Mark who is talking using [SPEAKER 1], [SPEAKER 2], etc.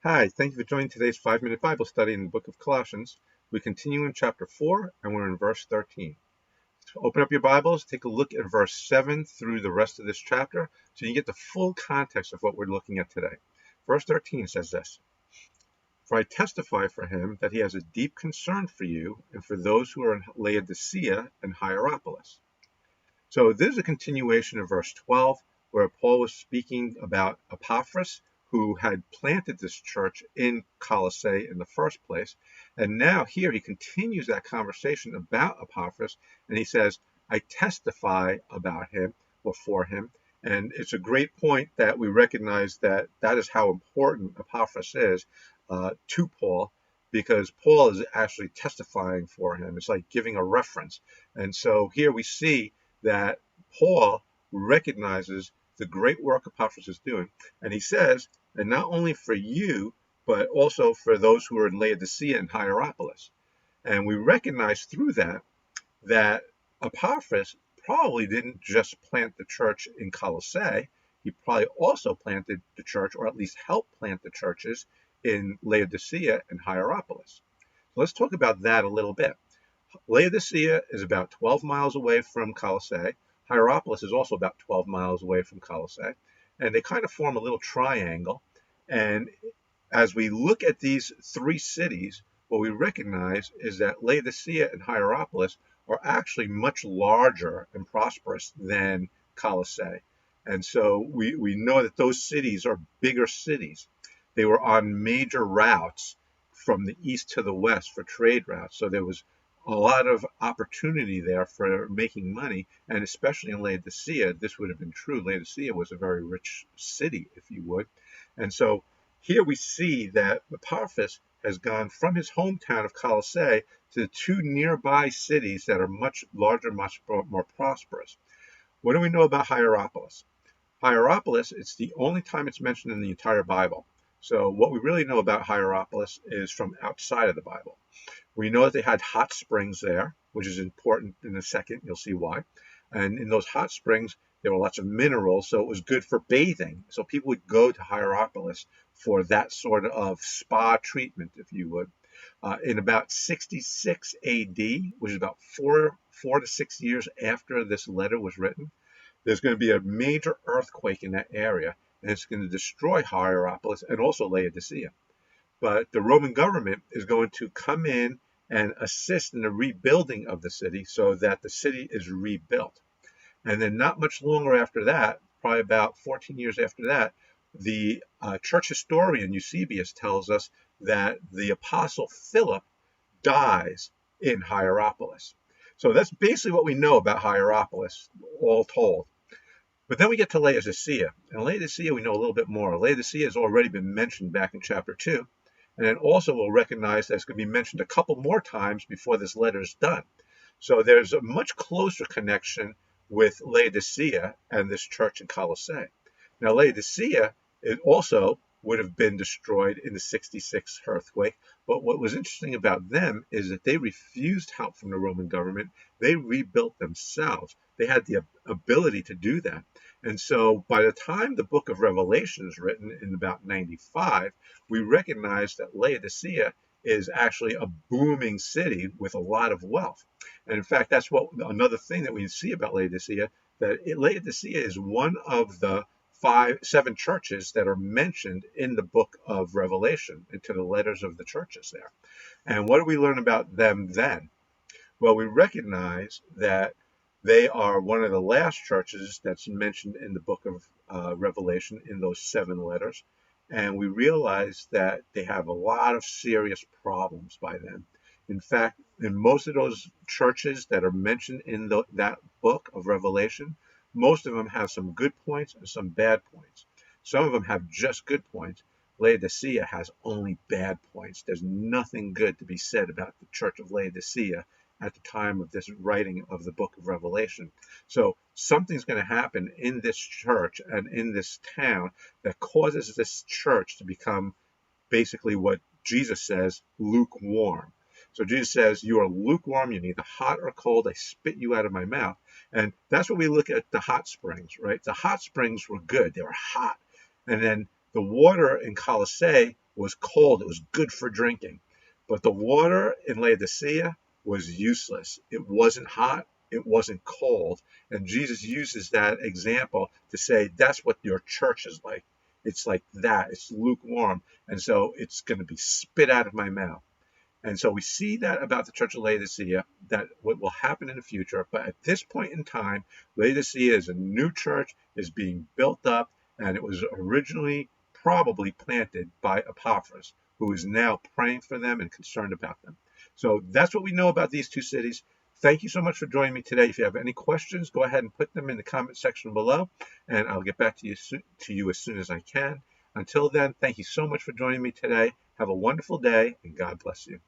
[SPEAKER 1] Hi, thank you for joining today's 5-minute Bible study in the book of Colossians. We continue in chapter 4, and we're in verse 13. So open up your Bibles, take a look at verse 7 through the rest of this chapter so you get the full context of what we're looking at today. Verse 13 says this: "For I testify for him that he has a deep concern for you and for those who are in Laodicea and Hierapolis." So this is a continuation of verse 12, where Paul was speaking about Epaphras, who had planted this church in Colossae in the first place. And now here he continues that conversation about Epaphras, and he says, I testify about him or for him. And it's a great point that we recognize that that is how important Epaphras is to Paul, because Paul is actually testifying for him. It's like giving a reference. And so here we see that Paul recognizes the great work Epaphras is doing. And he says, and not only for you, but also for those who are in Laodicea and Hierapolis. And we recognize through that Epaphras probably didn't just plant the church in Colossae. He probably also planted the church, or at least helped plant the churches in Laodicea and Hierapolis. So let's talk about that a little bit. Laodicea is about 12 miles away from Colossae. Hierapolis is also about 12 miles away from Colossae. And they kind of form a little triangle. And as we look at these three cities, what we recognize is that Laodicea and Hierapolis are actually much larger and prosperous than Colossae. And so we know that those cities are bigger cities. They were on major routes from the east to the west for trade routes. So there was a lot of opportunity there for making money, and especially in Laodicea, this would have been true. Laodicea was a very rich city, if you would. And so here we see that Epaphras has gone from his hometown of Colossae to the two nearby cities that are much larger, much more prosperous. What do we know about Hierapolis? Hierapolis, it's the only time it's mentioned in the entire Bible. So what we really know about Hierapolis is from outside of the Bible. We know that they had hot springs there, which is important in a second. You'll see why. And in those hot springs, there were lots of minerals, so it was good for bathing. So people would go to Hierapolis for that sort of spa treatment, if you would. In about 66 AD, which is about four to 6 years after this letter was written, there's going to be a major earthquake in that area, and it's going to destroy Hierapolis and also Laodicea. But the Roman government is going to come in and assist in the rebuilding of the city so that the city is rebuilt. And then not much longer after that, probably about 14 years after that, the church historian Eusebius tells us that the apostle Philip dies in Hierapolis. So that's basically what we know about Hierapolis, all told. But then we get to Laodicea. And Laodicea, we know a little bit more. Laodicea has already been mentioned back in chapter 2. And then also we'll recognize that it's going to be mentioned a couple more times before this letter is done. So there's a much closer connection with Laodicea and this church in Colossae. Now, Laodicea, it also would have been destroyed in the 66 earthquake. But what was interesting about them is that they refused help from the Roman government. They rebuilt themselves. They had the ability to do that. And so by the time the book of Revelation is written in about 95, we recognize that Laodicea is actually a booming city with a lot of wealth. And in fact, that's what another thing that we see about Laodicea, that Laodicea is one of the 7 churches that are mentioned in the book of Revelation, into the letters of the churches there. And what do we learn about them then? Well, we recognize that they are one of the last churches that's mentioned in the book of Revelation in those 7 letters. And we realize that they have a lot of serious problems by then. In fact, in most of those churches that are mentioned in that book of Revelation, most of them have some good points and some bad points. Some of them have just good points. Laodicea has only bad points. There's nothing good to be said about the church of Laodicea at the time of this writing of the book of Revelation. So something's going to happen in this church and in this town that causes this church to become basically what Jesus says, lukewarm. So Jesus says, you are lukewarm, you're neither hot or cold, I spit you out of my mouth. And that's what we look at the hot springs, right? The hot springs were good, they were hot. And then The water in Colossae was cold. It was good for drinking. But the water in Laodicea was useless. It wasn't hot. It wasn't cold. And Jesus uses that example to say that's what your church is like. It's like that. It's lukewarm. And so it's going to be spit out of my mouth. And so we see that about the church of Laodicea, that what will happen in the future. But at this point in time, Laodicea is a new church, is being built up, and it was originally probably planted by Epaphras, who is now praying for them and concerned about them. So that's what we know about these two cities. Thank you so much for joining me today. If you have any questions, go ahead and put them in the comment section below, and I'll get back to you as soon as I can. Until then, thank you so much for joining me today. Have a wonderful day, and God bless you.